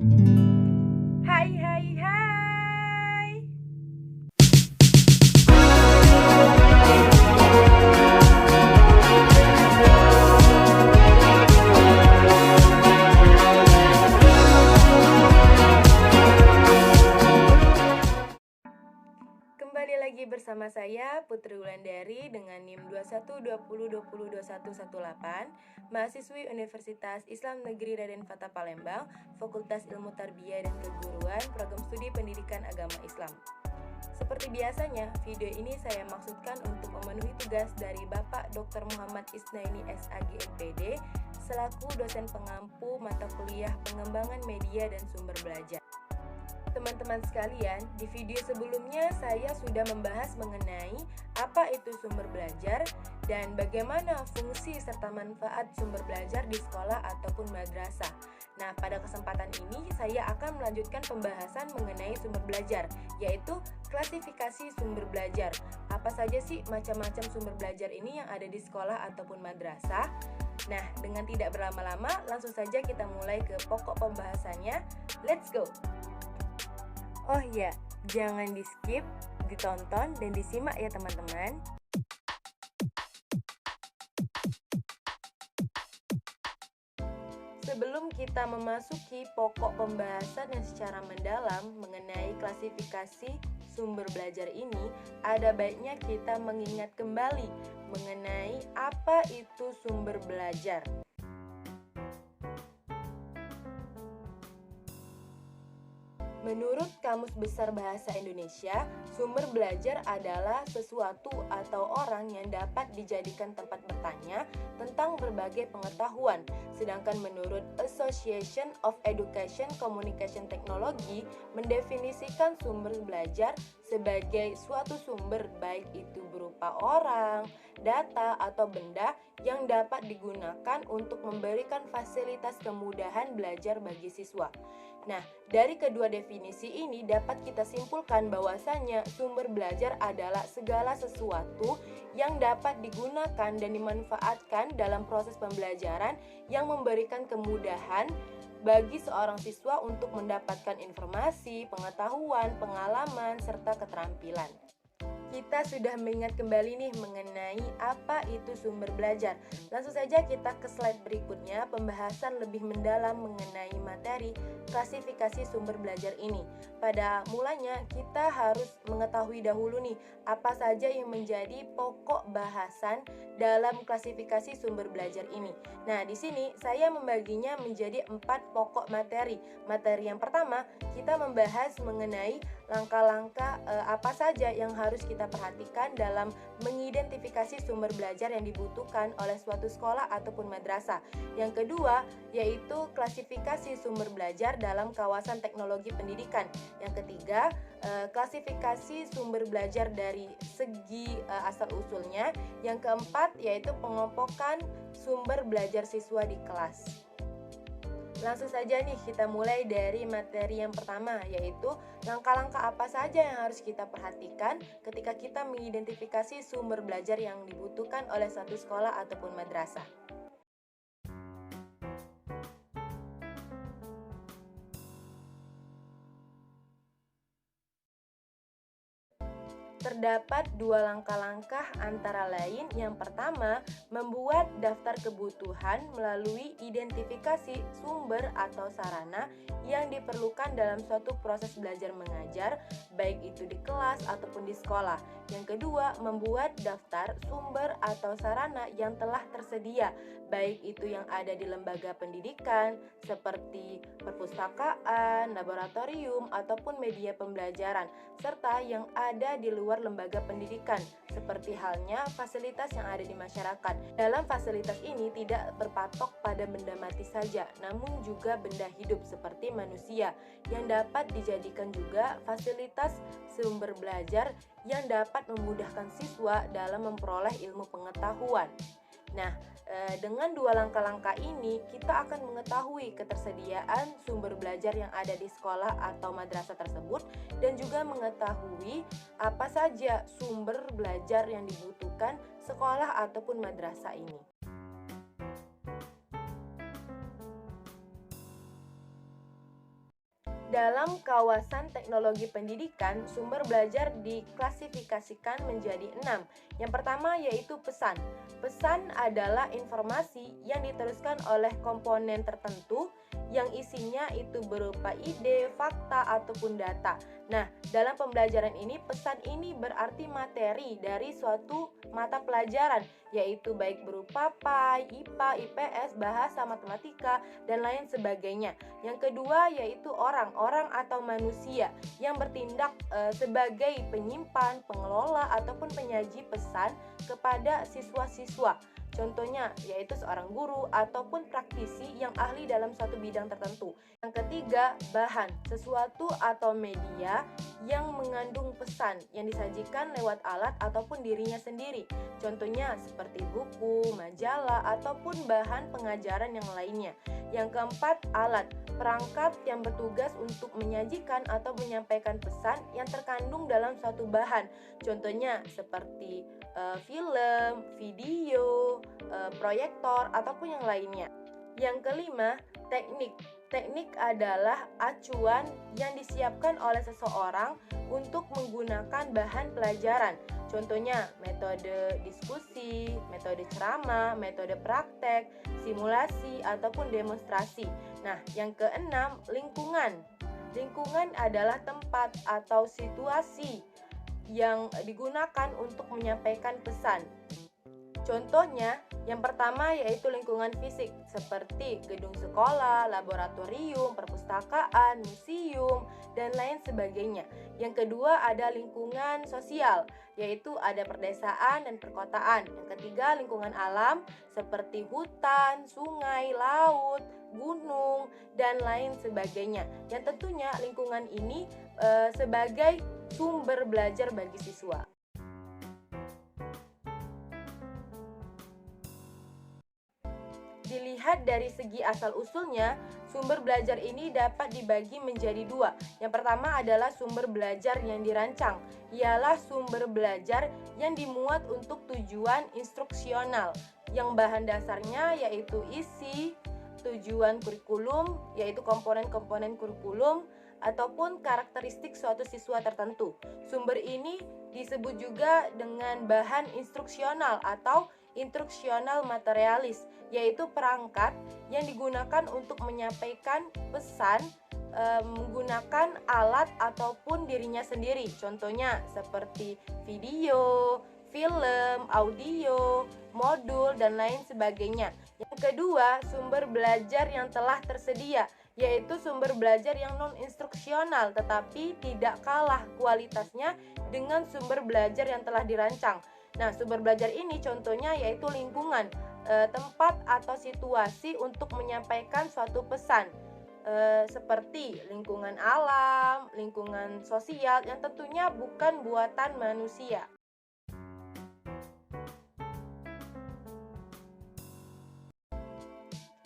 Hai hai hai. Kembali lagi bersama saya Putri Wulandari dengan NIM 2120202118, mahasiswi Universitas Islam Negeri Raden Fatah Palembang, Fakultas Ilmu Tarbiyah dan Keguruan, Program Studi Pendidikan Agama Islam. Seperti biasanya, video ini saya maksudkan untuk memenuhi tugas dari Bapak Dr. Muhammad Isnaini SAG MPD selaku dosen pengampu mata kuliah Pengembangan Media dan Sumber Belajar. Teman-teman sekalian, di video sebelumnya saya sudah membahas mengenai apa itu sumber belajar dan bagaimana fungsi serta manfaat sumber belajar di sekolah ataupun madrasah. Nah, pada kesempatan ini saya akan melanjutkan pembahasan mengenai sumber belajar, yaitu klasifikasi sumber belajar. Apa saja sih macam-macam sumber belajar ini yang ada di sekolah ataupun madrasah? Nah, dengan tidak berlama-lama, langsung saja kita mulai ke pokok pembahasannya. Let's go! Oh iya, jangan di-skip, ditonton, dan disimak ya teman-teman. Sebelum kita memasuki pokok pembahasan yang secara mendalam mengenai klasifikasi sumber belajar ini, ada baiknya kita mengingat kembali mengenai apa itu sumber belajar. Menurut Kamus Besar Bahasa Indonesia, sumber belajar adalah sesuatu atau orang yang dapat dijadikan tempat bertanya tentang berbagai pengetahuan. Sedangkan menurut Association of Education Communication Technology mendefinisikan sumber belajar sebagai suatu sumber baik itu berupa orang, data, atau benda yang dapat digunakan untuk memberikan fasilitas kemudahan belajar bagi siswa. Nah, dari kedua definisi ini dapat kita simpulkan bahwasannya sumber belajar adalah segala sesuatu yang dapat digunakan dan dimanfaatkan dalam proses pembelajaran yang memberikan kemudahan bagi seorang siswa untuk mendapatkan informasi, pengetahuan, pengalaman, serta keterampilan. Kita sudah mengingat kembali nih mengenai apa itu sumber belajar. Langsung saja kita ke slide berikutnya, pembahasan lebih mendalam mengenai materi klasifikasi sumber belajar ini. Pada mulanya kita harus mengetahui dahulu nih apa saja yang menjadi pokok bahasan dalam klasifikasi sumber belajar ini. Nah, di sini saya membaginya menjadi 4 pokok materi. Materi yang pertama, kita membahas mengenai langkah-langkah apa saja yang harus kita perhatikan dalam mengidentifikasi sumber belajar yang dibutuhkan oleh suatu sekolah ataupun madrasah. Yang kedua, yaitu klasifikasi sumber belajar dalam kawasan teknologi pendidikan. Yang ketiga, klasifikasi sumber belajar dari segi asal-usulnya. Yang keempat, yaitu pengelompokan sumber belajar siswa di kelas. Langsung saja nih kita mulai dari materi yang pertama, yaitu langkah-langkah apa saja yang harus kita perhatikan ketika kita mengidentifikasi sumber belajar yang dibutuhkan oleh suatu sekolah ataupun madrasah. Terdapat dua langkah-langkah antara lain. Yang pertama, membuat daftar kebutuhan melalui identifikasi sumber atau sarana yang diperlukan dalam suatu proses belajar mengajar, baik itu di kelas ataupun di sekolah. Yang kedua, membuat daftar sumber atau sarana yang telah tersedia, baik itu yang ada di lembaga pendidikan seperti perpustakaan, laboratorium, ataupun media pembelajaran, serta yang ada di luar lembaga pendidikan, seperti halnya fasilitas yang ada di masyarakat. Dalam fasilitas ini tidak berpatok pada benda mati saja, namun juga benda hidup seperti manusia, yang dapat dijadikan juga fasilitas sumber belajar yang dapat memudahkan siswa dalam memperoleh ilmu pengetahuan. Nah, dengan dua langkah-langkah ini kita akan mengetahui ketersediaan sumber belajar yang ada di sekolah atau madrasah tersebut dan juga mengetahui apa saja sumber belajar yang dibutuhkan sekolah ataupun madrasah ini. Dalam kawasan teknologi pendidikan, sumber belajar diklasifikasikan menjadi 6. Yang pertama yaitu pesan. Pesan adalah informasi yang diteruskan oleh komponen tertentu yang isinya itu berupa ide, fakta, ataupun data. Nah, dalam pembelajaran ini, pesan ini berarti materi dari suatu mata pelajaran, yaitu baik berupa PAI, IPA, IPS, bahasa, matematika, dan lain sebagainya. Yang kedua yaitu orang atau manusia yang bertindak sebagai penyimpan, pengelola, ataupun penyaji pesan kepada siswa-siswa. Contohnya yaitu seorang guru ataupun praktisi yang ahli dalam suatu bidang tertentu. Yang ketiga, bahan, sesuatu atau media yang mengandung pesan yang disajikan lewat alat ataupun dirinya sendiri. Contohnya seperti buku, majalah, ataupun bahan pengajaran yang lainnya. Yang keempat, alat, perangkat yang bertugas untuk menyajikan atau menyampaikan pesan yang terkandung dalam suatu bahan. Contohnya seperti film, video, proyektor, ataupun yang lainnya. Yang kelima, teknik. Teknik adalah acuan yang disiapkan oleh seseorang untuk menggunakan bahan pelajaran. Contohnya metode diskusi, metode ceramah, metode praktek, simulasi, ataupun demonstrasi. Nah, yang keenam, lingkungan. Lingkungan adalah tempat atau situasi yang digunakan untuk menyampaikan pesan. Contohnya, yang pertama yaitu lingkungan fisik seperti gedung sekolah, laboratorium, perpustakaan, museum, dan lain sebagainya. Yang kedua ada lingkungan sosial, yaitu ada perdesaan dan perkotaan. Yang ketiga lingkungan alam seperti hutan, sungai, laut, gunung, dan lain sebagainya. Yang tentunya lingkungan ini sebagai sumber belajar bagi siswa. Dilihat dari segi asal-usulnya, sumber belajar ini dapat dibagi menjadi dua. Yang pertama adalah sumber belajar yang dirancang, ialah sumber belajar yang dimuat untuk tujuan instruksional, yang bahan dasarnya yaitu isi, tujuan kurikulum, yaitu komponen-komponen kurikulum, ataupun karakteristik suatu siswa tertentu. Sumber ini disebut juga dengan bahan instruksional atau instruksional materialis, yaitu perangkat yang digunakan untuk menyampaikan pesan menggunakan alat ataupun dirinya sendiri. Contohnya seperti video, film, audio, modul, dan lain sebagainya. Yang kedua, sumber belajar yang telah tersedia, yaitu sumber belajar yang non-instruksional tetapi tidak kalah kualitasnya dengan sumber belajar yang telah dirancang. Nah, sumber belajar ini contohnya yaitu lingkungan, tempat atau situasi untuk menyampaikan suatu pesan, seperti lingkungan alam, lingkungan sosial yang tentunya bukan buatan manusia.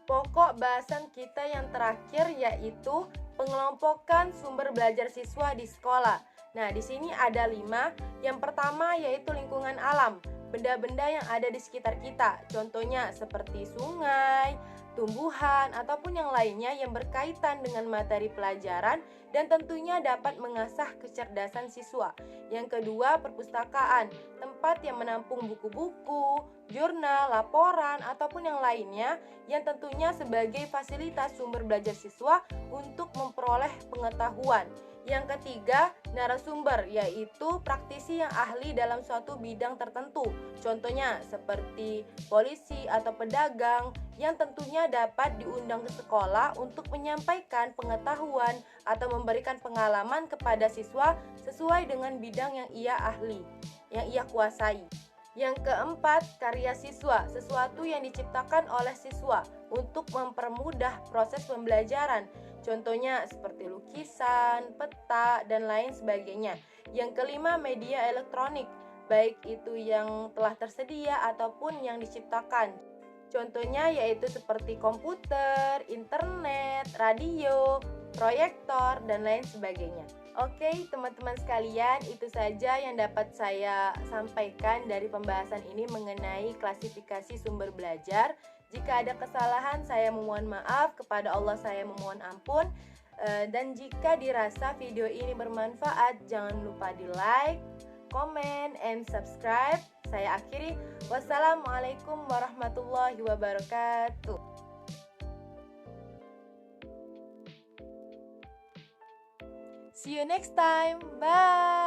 Pokok bahasan kita yang terakhir yaitu pengelompokan sumber belajar siswa di sekolah. Nah, di sini ada 5. Yang pertama yaitu lingkungan alam, benda-benda yang ada di sekitar kita. Contohnya seperti sungai, tumbuhan, ataupun yang lainnya yang berkaitan dengan materi pelajaran dan tentunya dapat mengasah kecerdasan siswa. Yang kedua, perpustakaan, tempat yang menampung buku-buku, jurnal, laporan, ataupun yang lainnya yang tentunya sebagai fasilitas sumber belajar siswa untuk memperoleh pengetahuan. Yang ketiga, narasumber, yaitu praktisi yang ahli dalam suatu bidang tertentu. Contohnya seperti polisi atau pedagang yang tentunya dapat diundang ke sekolah untuk menyampaikan pengetahuan atau memberikan pengalaman kepada siswa sesuai dengan bidang yang ia ahli, yang ia kuasai. Yang keempat, karya siswa, sesuatu yang diciptakan oleh siswa untuk mempermudah proses pembelajaran. Contohnya seperti lukisan, peta, dan lain sebagainya. Yang kelima, media elektronik, baik itu yang telah tersedia ataupun yang diciptakan. Contohnya yaitu seperti komputer, internet, radio, proyektor, dan lain sebagainya. Oke, teman-teman sekalian, itu saja yang dapat saya sampaikan dari pembahasan ini mengenai klasifikasi sumber belajar. Jika ada kesalahan, saya memohon maaf, kepada Allah saya memohon ampun. Dan jika dirasa video ini bermanfaat, jangan lupa di like, comment, and subscribe. Saya akhiri. Wassalamualaikum warahmatullahi wabarakatuh. See you next time. Bye.